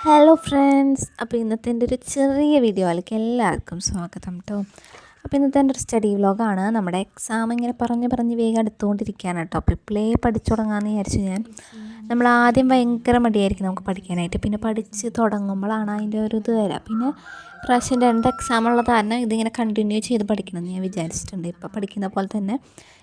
Hello friends, അപ്പോൾ ഇന്നത്തെ എൻ്റെ ഒരു ചെറിയ വീഡിയോയിലേക്ക് എല്ലാവർക്കും സ്വാഗതം കേട്ടോ. അപ്പോൾ ഇന്നത്തെ എൻ്റെ ഒരു സ്റ്റഡി വ്ലോഗാണ്. നമ്മുടെ എക്സാം ഇങ്ങനെ പറഞ്ഞ് വേഗം അടുത്തുകൊണ്ടിരിക്കുകയാണ് കേട്ടോ. അപ്പോൾ ഇപ്പോഴേ പഠിച്ചു തുടങ്ങാമെന്ന് വിചാരിച്ചു ഞാൻ. നമ്മൾ ആദ്യം ഭയങ്കര മടിയായിരിക്കും നമുക്ക് പഠിക്കാനായിട്ട്, പിന്നെ പഠിച്ച് തുടങ്ങുമ്പോഴാണ് അതിൻ്റെ ഒരു ഇത് വരിക. പിന്നെ പ്രാവശ്യം 2 എക്സാം ഉള്ളത് കാരണം ഇതിങ്ങനെ കണ്ടിന്യൂ ചെയ്ത് പഠിക്കണമെന്ന് ഞാൻ വിചാരിച്ചിട്ടുണ്ട്. ഇപ്പോൾ പഠിക്കുന്ന പോലെ തന്നെ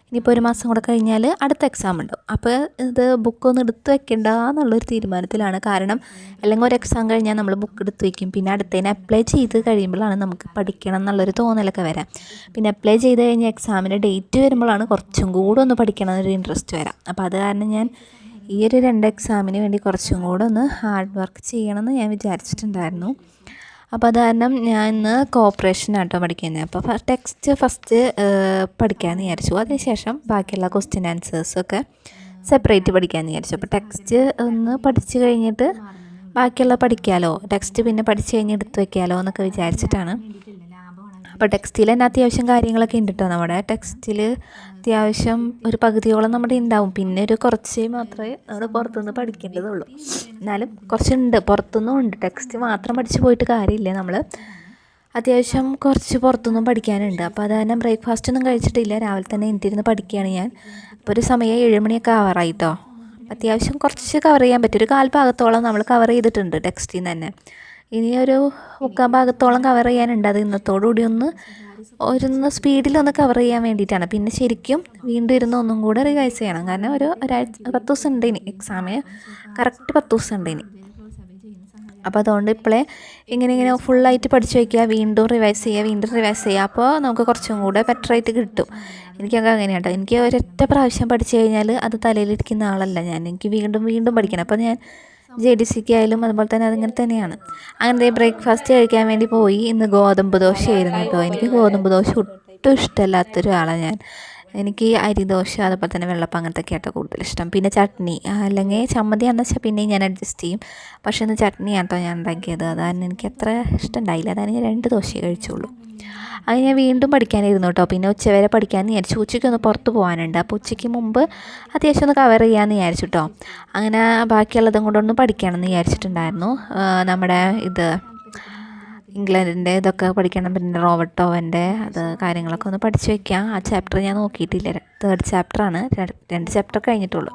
ഇനിയിപ്പോൾ 1 മാസം കൂടെ കഴിഞ്ഞാൽ അടുത്ത എക്സാം ഉണ്ടാവും. അപ്പോൾ ഇത് ബുക്കൊന്നും എടുത്ത് വെക്കണ്ട എന്നുള്ളൊരു തീരുമാനത്തിലാണ്. കാരണം അല്ലെങ്കിൽ ഒരു എക്സാം കഴിഞ്ഞാൽ നമ്മൾ ബുക്ക് എടുത്ത് വയ്ക്കും, പിന്നെ അടുത്തതിന് അപ്ലൈ ചെയ്ത് കഴിയുമ്പോഴാണ് നമുക്ക് പഠിക്കണം എന്നുള്ളൊരു തോന്നലൊക്കെ വരാം. പിന്നെ അപ്ലൈ ചെയ്ത് കഴിഞ്ഞാൽ എക്സാമിൻ്റെ ഡേറ്റ് വരുമ്പോഴാണ് കുറച്ചും കൂടെ ഒന്ന് പഠിക്കണം എന്നൊരു ഇൻട്രസ്റ്റ് വരാം. അപ്പോൾ അത് കാരണം ഞാൻ ഈ ഒരു 2 എക്സാമിന് വേണ്ടി കുറച്ചും കൂടെ ഒന്ന് ഹാർഡ് വർക്ക് ചെയ്യണമെന്ന് ഞാൻ വിചാരിച്ചിട്ടുണ്ടായിരുന്നു. അപ്പോൾ അത് കാരണം ഞാൻ ഇന്ന് കോപ്പറേഷനാട്ടോ പഠിക്കുന്നത്. അപ്പോൾ ടെക്സ്റ്റ് ഫസ്റ്റ് പഠിക്കാമെന്ന് വിചാരിച്ചു. അതിനുശേഷം ബാക്കിയുള്ള ക്വസ്റ്റ്യൻ ആൻസേഴ്സൊക്കെ സെപ്പറേറ്റ് പഠിക്കാമെന്ന് വിചാരിച്ചു. അപ്പോൾ ടെക്സ്റ്റ് ഒന്ന് പഠിച്ച് കഴിഞ്ഞിട്ട് ബാക്കിയുള്ള പഠിക്കാമല്ലോ, ടെക്സ്റ്റ് പിന്നെ പഠിച്ച് കഴിഞ്ഞ് എടുത്ത് വയ്ക്കാമല്ലോ എന്നൊക്കെ വിചാരിച്ചിട്ടാണ്. അപ്പോൾ ടെക്സ്റ്റിൽ തന്നെ അത്യാവശ്യം കാര്യങ്ങളൊക്കെ ഉണ്ട് കേട്ടോ. നമ്മുടെ ടെക്സ്റ്റിൽ അത്യാവശ്യം ഒരു പകുതിയോളം നമ്മുടെ ഉണ്ടാവും. പിന്നെ ഒരു കുറച്ച് മാത്രമേ നമ്മൾ പുറത്തുനിന്ന് പഠിക്കേണ്ടതുള്ളൂ. എന്നാലും കുറച്ചുണ്ട്, പുറത്തുനിന്നും ഉണ്ട്. ടെക്സ്റ്റ് മാത്രം പഠിച്ച് പോയിട്ട് കാര്യമില്ല, നമ്മൾ അത്യാവശ്യം കുറച്ച് പുറത്തുനിന്നും പഠിക്കാനുണ്ട്. അപ്പോൾ അത് തന്നെ ബ്രേക്ക്ഫാസ്റ്റ് ഒന്നും കഴിച്ചിട്ടില്ല, രാവിലെ തന്നെ എനിട്ടിരുന്ന് പഠിക്കുകയാണ് ഞാൻ. അപ്പോൾ ഒരു സമയം 7 മണിയൊക്കെ ആവാറായിട്ടോ. അത്യാവശ്യം കുറച്ച് കവർ ചെയ്യാൻ പറ്റും. ഒരു 1/4 ഭാഗത്തോളം നമ്മൾ കവർ ചെയ്തിട്ടുണ്ട് ടെക്സ്റ്റിൽ നിന്ന് തന്നെ. ഇനി ഒരു 3/4 ഭാഗത്തോളം കവർ ചെയ്യാനുണ്ട്. അത് ഇന്നത്തോടുകൂടി ഒന്ന് സ്പീഡിലൊന്ന് കവർ ചെയ്യാൻ വേണ്ടിയിട്ടാണ്. പിന്നെ ശരിക്കും വീണ്ടും ഇരുന്ന് ഒന്നും കൂടെ റിവൈസ് ചെയ്യണം. കാരണം ഒരാഴ്ച 10 ദിവസം ഉണ്ട് ഇനി എക്സാമിന്, കറക്റ്റ് 10 ദിവസം ഉണ്ട് ഇനി. അപ്പോൾ അതുകൊണ്ട് ഇപ്പോഴേ ഇങ്ങനെ ഫുള്ളായിട്ട് പഠിച്ചു വയ്ക്കുക, വീണ്ടും റിവൈസ് ചെയ്യുക. അപ്പോൾ നമുക്ക് കുറച്ചും കൂടെ ബെറ്ററായിട്ട് കിട്ടും. എനിക്കൊക്കെ അങ്ങനെയാണ് കേട്ടോ. എനിക്ക് ഒരൊറ്റ പ്രാവശ്യം പഠിച്ചു കഴിഞ്ഞാൽ അത് തലയിലിരിക്കുന്ന ആളല്ല ഞാൻ. എനിക്ക് വീണ്ടും പഠിക്കണം. അപ്പോൾ ഞാൻ JDCക്ക് ആയാലും അതുപോലെ തന്നെ അതിങ്ങനെ തന്നെയാണ്. അങ്ങനെ ബ്രേക്ക്ഫാസ്റ്റ് കഴിക്കാൻ വേണ്ടി പോയി. ഇന്ന് ഗോതമ്പ് ദോശയായിരുന്നു കേട്ടോ. എനിക്ക് ഗോതമ്പ് ദോശ ഒട്ടും ഇഷ്ടമല്ലാത്തൊരാളാണ് ഞാൻ. എനിക്ക് അരിദോശ അതുപോലെ തന്നെ വെള്ളപ്പം അങ്ങനത്തെയൊക്കെ ആട്ടോ കൂടുതൽ ഇഷ്ടം. പിന്നെ ചട്നി അല്ലെങ്കിൽ ചമ്മന്തിയാണെന്ന് വെച്ചാൽ പിന്നെയും ഞാൻ അഡ്ജസ്റ്റ് ചെയ്യും. പക്ഷേ ഇന്ന് ചട്നിയാണ് കേട്ടോ ഞാൻ ഉണ്ടാക്കിയത്. അതാണ് എനിക്ക് അത്ര ഇഷ്ടമുണ്ടായില്ല. അതാണ് ഞാൻ 2 ദോശയെ കഴിച്ചുള്ളൂ. അത് ഞാൻ വീണ്ടും പഠിക്കാനിരുന്നു കേട്ടോ. പിന്നെ ഉച്ചവരെ പഠിക്കാമെന്ന് വിചാരിച്ചു. ഉച്ചയ്ക്കൊന്ന് പുറത്ത് പോകാനുണ്ട്. അപ്പോൾ ഉച്ചയ്ക്ക് മുമ്പ് അത്യാവശ്യം ഒന്ന് കവർ ചെയ്യാമെന്ന് വിചാരിച്ചു കേട്ടോ. അങ്ങനെ ബാക്കിയുള്ളതും കൂടെ ഒന്ന് പഠിക്കണമെന്ന് വിചാരിച്ചിട്ടുണ്ടായിരുന്നു. നമ്മുടെ ഇംഗ്ലണ്ടിൻ്റെ ഇതൊക്കെ പഠിക്കണം. പിന്നെ റോബർട്ട് ഓവൻ്റെ അത് കാര്യങ്ങളൊക്കെ ഒന്ന് പഠിച്ചു വയ്ക്കാം. ആ ചാപ്റ്റർ ഞാൻ നോക്കിയിട്ടില്ല. 3rd ചാപ്റ്ററാണ്. 2 ചാപ്റ്റർ കഴിഞ്ഞിട്ടുള്ളൂ.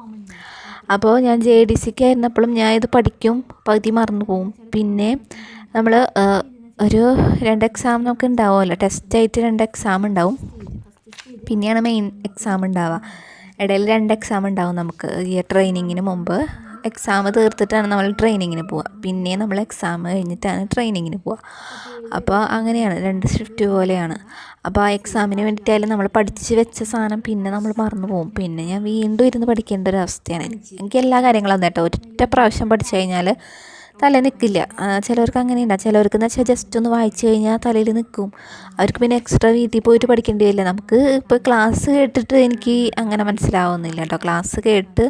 അപ്പോൾ ഞാൻ JDCക്ക് ആയിരുന്നപ്പോഴും ഞാൻ ഇത് പഠിക്കും, പകുതി മറന്നു പോവും. പിന്നെ നമ്മൾ ഒരു 2 എക്സാം നമുക്ക് ഉണ്ടാവുമല്ലോ, ടെസ്റ്റായിട്ട് 2 എക്സാം ഉണ്ടാവും. പിന്നെയാണ് മെയിൻ എക്സാം ഉണ്ടാവുക. ഇടയിൽ 2 എക്സാം ഉണ്ടാവും നമുക്ക്. ഈ ട്രെയിനിങ്ങിന് മുമ്പ് എക്സാം തീർത്തിട്ടാണ് നമ്മൾ ട്രെയിനിങ്ങിന് പോവുക. പിന്നെ നമ്മൾ എക്സാം കഴിഞ്ഞിട്ടാണ് ട്രെയിനിങ്ങിന് പോവുക. അപ്പോൾ അങ്ങനെയാണ്, 2 ഷിഫ്റ്റ് പോലെയാണ്. അപ്പോൾ ആ എക്സാമിന് വേണ്ടിയിട്ടായാലും നമ്മൾ പഠിച്ച് വെച്ച സാധനം പിന്നെ നമ്മൾ മറന്നു പോകും. പിന്നെ ഞാൻ വീണ്ടും ഇരുന്ന് പഠിക്കേണ്ട ഒരു അവസ്ഥയാണ്. എനിക്ക് എല്ലാ കാര്യങ്ങളും കേട്ടോ ഒറ്റ പ്രാവശ്യം പഠിച്ചു കഴിഞ്ഞാൽ തല നിൽക്കില്ല. ചിലവർക്ക് അങ്ങനെയുണ്ടാകും. ചിലവർക്ക് എന്ന് വെച്ചാൽ ജസ്റ്റ് ഒന്ന് വായിച്ചു കഴിഞ്ഞാൽ തലയിൽ നിൽക്കും. അവർക്ക് പിന്നെ എക്സ്ട്രാ വീട്ടിൽ പോയിട്ട് പഠിക്കേണ്ടി വരില്ല. നമുക്ക് ഇപ്പോൾ ക്ലാസ് കേട്ടിട്ട് എനിക്ക് അങ്ങനെ മനസ്സിലാവുന്നില്ല കേട്ടോ. ക്ലാസ് കേട്ട്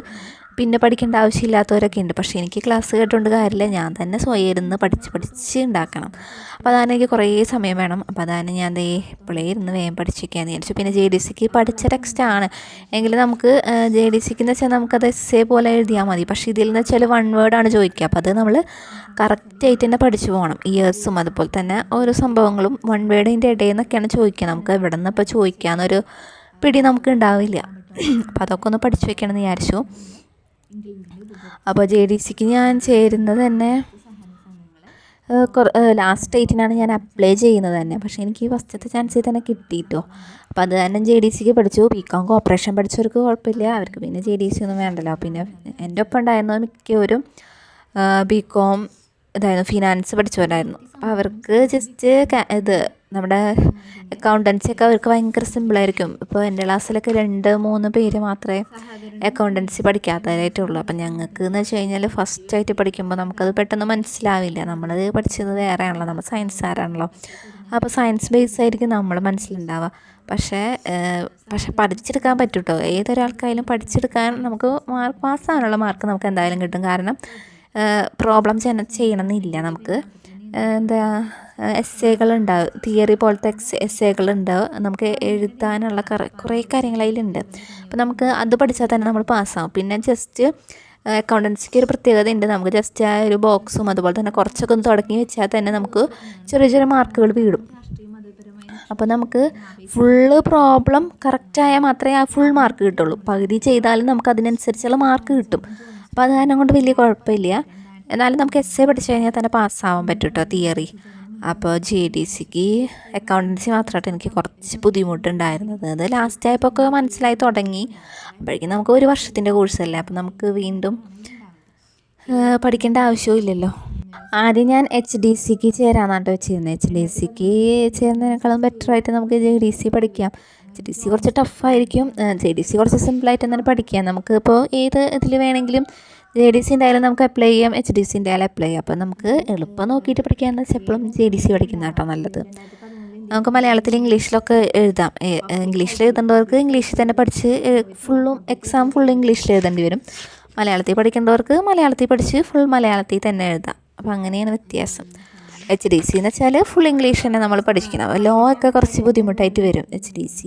പിന്നെ പഠിക്കേണ്ട ആവശ്യമില്ലാത്തവരൊക്കെ ഉണ്ട്. പക്ഷേ എനിക്ക് ക്ലാസ് കേട്ടുകൊണ്ട് കാര്യമില്ല, ഞാൻ തന്നെ സ്വയം ഇരുന്ന് പഠിച്ച് ഉണ്ടാക്കണം. അപ്പോൾ അതാണ് എനിക്ക് കുറേ സമയം വേണം. അപ്പോൾ അതാണ് ഞാൻ ഇപ്പോഴേ ഇരുന്ന് വേഗം പഠിച്ച് വയ്ക്കാമെന്ന് വിചാരിച്ചു. പിന്നെ JDCക്ക് പഠിച്ച ടെക്സ്റ്റാണ് എങ്കിൽ നമുക്ക് JDCക്ക് എന്ന് വെച്ചാൽ നമുക്കത് essay പോലെ എഴുതിയാൽ മതി. പക്ഷേ ഇതിൽ നിന്ന് വെച്ചാൽ 1 വേർഡാണ് ചോദിക്കുക. അപ്പോൾ അത് നമ്മൾ കറക്റ്റായിട്ട് തന്നെ പഠിച്ചു പോകണം. ഇയേഴ്സും അതുപോലെ തന്നെ ഓരോ സംഭവങ്ങളും 1 വേർഡിൻ്റെ ഇടയിൽ നിന്നൊക്കെയാണ് ചോദിക്കുക. നമുക്ക് എവിടെ നിന്ന് ഇപ്പോൾ ചോദിക്കാമെന്നൊരു പിടി നമുക്ക് ഉണ്ടാവില്ല. അപ്പോൾ അതൊക്കെ ഒന്ന് പഠിച്ചു വയ്ക്കണമെന്ന് വിചാരിച്ചു. അപ്പോൾ JDCക്ക് ഞാൻ ചേരുന്നത് തന്നെ ലാസ്റ്റ് ഡേറ്റിനാണ് ഞാൻ അപ്ലൈ ചെയ്യുന്നത് തന്നെ. പക്ഷേ എനിക്ക് ഫസ്റ്റത്തെ ചാൻസിൽ തന്നെ കിട്ടിയിട്ടോ. അപ്പോൾ അത് തന്നെ JDCക്ക് പഠിച്ചു. BCom കോപ്പറേഷൻ പഠിച്ചവർക്ക് കുഴപ്പമില്ല, അവർക്ക് പിന്നെ JDC ഒന്നും വേണ്ടല്ലോ. പിന്നെ എൻ്റെ ഒപ്പം ഉണ്ടായിരുന്നത് മിക്കവരും BCom ഫിനാൻസ് പഠിച്ചവരായിരുന്നു. അപ്പോൾ അവർക്ക് ജസ്റ്റ് നമ്മുടെ അക്കൗണ്ടൻസി ഒക്കെ അവർക്ക് ഭയങ്കര സിമ്പിളായിരിക്കും. ഇപ്പോൾ എൻ്റെ ക്ലാസ്സിലൊക്കെ 2-3 പേര് മാത്രമേ അക്കൗണ്ടൻസി പഠിക്കാത്തതായിട്ടുള്ളൂ. അപ്പം ഞങ്ങൾക്ക് എന്ന് വെച്ച് കഴിഞ്ഞാൽ ഫസ്റ്റായിട്ട് പഠിക്കുമ്പോൾ നമുക്കത് പെട്ടെന്ന് മനസ്സിലാവില്ല. നമ്മളത് പഠിച്ചത് വേറെയാണല്ലോ, നമ്മൾ സയൻസുകാരാണല്ലോ. അപ്പോൾ സയൻസ് ബേസ് ആയിരിക്കും നമ്മൾ മനസ്സിലുണ്ടാവുക. പക്ഷേ പഠിച്ചെടുക്കാൻ പറ്റും കേട്ടോ. ഏതൊരാൾക്കായാലും പഠിച്ചെടുക്കാൻ നമുക്ക് പാസ്സാകാനുള്ള മാർക്ക് നമുക്ക് എന്തായാലും കിട്ടും. കാരണം പ്രോബ്ലം ചെയ്യണമെന്നില്ല. നമുക്ക് എസ്സേകളുണ്ടാവും, തിയറി പോലത്തെ എസ്സേകളുണ്ടാവും. നമുക്ക് എഴുതാനുള്ള കുറേ കാര്യങ്ങൾ അതിലുണ്ട്. അപ്പോൾ നമുക്ക് അത് പഠിച്ചാൽ തന്നെ നമ്മൾ പാസ്സാവും. പിന്നെ ജസ്റ്റ് അക്കൗണ്ടൻസിക്ക് ഒരു പ്രത്യേകത ഉണ്ട്. നമുക്ക് ജസ്റ്റ് ആ ഒരു ബോക്സും അതുപോലെ തന്നെ കുറച്ചൊക്കെ ഒന്ന് തുടങ്ങി വെച്ചാൽ തന്നെ നമുക്ക് ചെറിയ ചെറിയ മാർക്കുകൾ വീടും. അപ്പോൾ നമുക്ക് ഫുള്ള് പ്രോബ്ലം കറക്റ്റായാൽ മാത്രമേ ആ ഫുൾ മാർക്ക് കിട്ടുള്ളൂ. പകുതി ചെയ്താലും നമുക്ക് അതിനനുസരിച്ചുള്ള മാർക്ക് കിട്ടും. അപ്പോൾ അത് കാരണം കൊണ്ട് വലിയ കുഴപ്പമില്ല. എന്നാലും നമുക്ക് എസ്സേ പഠിച്ചു കഴിഞ്ഞാൽ തന്നെ പാസ്സാവാൻ പറ്റും കേട്ടോ, തിയറി. അപ്പോൾ JDCക്ക് അക്കൗണ്ടൻസി മാത്രമായിട്ട് എനിക്ക് കുറച്ച് ബുദ്ധിമുട്ടുണ്ടായിരുന്നത്. അത് ലാസ്റ്റ് ആയപ്പോൾ ഒക്കെ മനസ്സിലായി തുടങ്ങി. അപ്പോഴേക്കും നമുക്ക് ഒരു വർഷത്തിൻ്റെ കോഴ്സല്ലേ, അപ്പോൾ നമുക്ക് വീണ്ടും പഠിക്കേണ്ട ആവശ്യവും ഇല്ലല്ലോ. ആദ്യം ഞാൻ HDCക്ക് ചേരാനാട്ടോ വെച്ചിരുന്നത്. HDCക്ക് ചേരുന്നതിനേക്കാളും ബെറ്ററായിട്ട് നമുക്ക് JDC പഠിക്കാം. JDC കുറച്ച് ടഫായിരിക്കും, JDC കുറച്ച് സിമ്പിളായിട്ട് തന്നെ പഠിക്കാം. നമുക്ക് ഇപ്പോൾ ഏത് ഇതിൽ വേണമെങ്കിലും JDC ഉണ്ടായാലും നമുക്ക് അപ്ലൈ ചെയ്യാം, HDC ഉണ്ടായാലും അപ്ലൈ ചെയ്യാം. അപ്പോൾ നമുക്ക് എളുപ്പം നോക്കിയിട്ട് പഠിക്കാമെന്ന് വെച്ചാൽ എപ്പോഴും JDC പഠിക്കുന്ന കേട്ടോ നല്ലത്. നമുക്ക് മലയാളത്തിൽ ഇംഗ്ലീഷിലൊക്കെ എഴുതാം. ഇംഗ്ലീഷിൽ എഴുതേണ്ടവർക്ക് ഇംഗ്ലീഷിൽ തന്നെ പഠിച്ച് എക്സാം ഫുൾ ഇംഗ്ലീഷിൽ എഴുതേണ്ടി വരും. മലയാളത്തിൽ പഠിക്കേണ്ടവർക്ക് മലയാളത്തിൽ പഠിച്ച് ഫുൾ മലയാളത്തിൽ തന്നെ എഴുതാം. അപ്പോൾ അങ്ങനെയാണ് വ്യത്യാസം. HDC എന്ന് വെച്ചാൽ ഫുൾ ഇംഗ്ലീഷ് തന്നെ നമ്മൾ പഠിക്കണം. ലോ ഒക്കെ കുറച്ച് ബുദ്ധിമുട്ടായിട്ട് വരും. HDC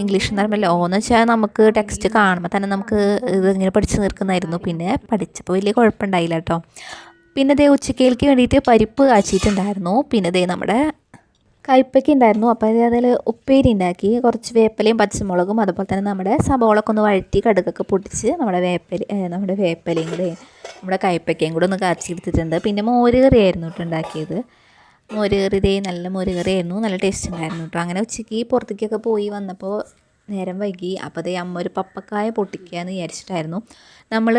ഇംഗ്ലീഷ് എന്ന് പറയുമ്പോൾ ലോ എന്ന് വെച്ചാൽ നമുക്ക് ടെക്സ്റ്റ് കാണുമ്പോൾ തന്നെ നമുക്ക് ഇതിങ്ങനെ പഠിച്ച് നിൽക്കുന്നതായിരുന്നു. പിന്നെ പഠിച്ചപ്പോൾ വലിയ കുഴപ്പമുണ്ടായില്ല കേട്ടോ. പിന്നെ ദേ ഉച്ചക്കേൽക്ക് വേണ്ടിയിട്ട് പരിപ്പ് കാച്ചിട്ടുണ്ടായിരുന്നു. പിന്നെ ദേ നമ്മുടെ കയ്പ്പയ്ക്ക ഉണ്ടായിരുന്നു. അപ്പോൾ അതിൽ ഉപ്പേരി ഉണ്ടാക്കി, കുറച്ച് വേപ്പിലയും പച്ചമുളകും അതുപോലെ തന്നെ നമ്മുടെ സബോളൊക്കെ ഒന്ന് വഴറ്റി കടുകൊക്കെ പൊട്ടിച്ച് നമ്മുടെ വേപ്പിലയും കൂടെ നമ്മുടെ കയ്പ്പയ്ക്കയും കൂടെ ഒന്ന് കാച്ചിയെടുത്തിട്ടുണ്ട്. പിന്നെ മോര് കറിയായിരുന്നു കേട്ടോ ഉണ്ടാക്കിയത്. മോര് കറി നല്ല മോര് കറിയായിരുന്നു, നല്ല ടേസ്റ്റ് ഉണ്ടായിരുന്നു കേട്ടോ. അങ്ങനെ ഉച്ചയ്ക്ക് പുറത്തേക്കൊക്കെ പോയി വന്നപ്പോൾ നേരം വൈകി. അപ്പോൾ അമ്മ ഒരു പപ്പക്കായ പൊട്ടിക്കുകയെന്ന് വിചാരിച്ചിട്ടായിരുന്നു. നമ്മൾ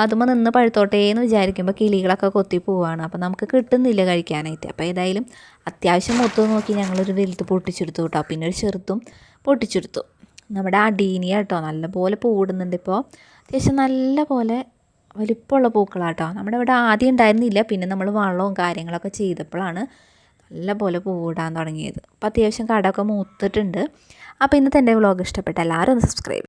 അതുമ്പോൾ നിന്ന് പഴുത്തോട്ടേ എന്ന് വിചാരിക്കുമ്പോൾ കിളികളൊക്കെ കൊത്തി പോവുകയാണ്. അപ്പോൾ നമുക്ക് കിട്ടുന്നില്ല കഴിക്കാനായിട്ട്. അപ്പോൾ ഏതായാലും അത്യാവശ്യം മൂത്ത് നോക്കി ഞങ്ങളൊരു വലുത് പൊട്ടിച്ചെടുത്തു കേട്ടോ. പിന്നെ ഒരു ചെറുതും പൊട്ടിച്ചെടുത്തു. നമ്മുടെ അടീനിയ കേട്ടോ നല്ലപോലെ പൂവിടുന്നുണ്ട് ഇപ്പോൾ. അത്യാവശ്യം നല്ല പോലെ വലിപ്പമുള്ള പൂക്കളാട്ടോ. നമ്മുടെ ഇവിടെ ആദ്യം ഉണ്ടായിരുന്നില്ല, പിന്നെ നമ്മൾ വളവും കാര്യങ്ങളൊക്കെ ചെയ്തപ്പോഴാണ് നല്ല പോലെ പൂവിടാൻ തുടങ്ങിയത്. അപ്പോൾ അത്യാവശ്യം കടമൊക്കെ മൂത്തിട്ടുണ്ട്. അപ്പോൾ ഇന്നത്തെ എൻ്റെ വ്ളോഗ് ഇഷ്ടപ്പെട്ട എല്ലാവരും ഒന്ന് സബ്സ്ക്രൈബ്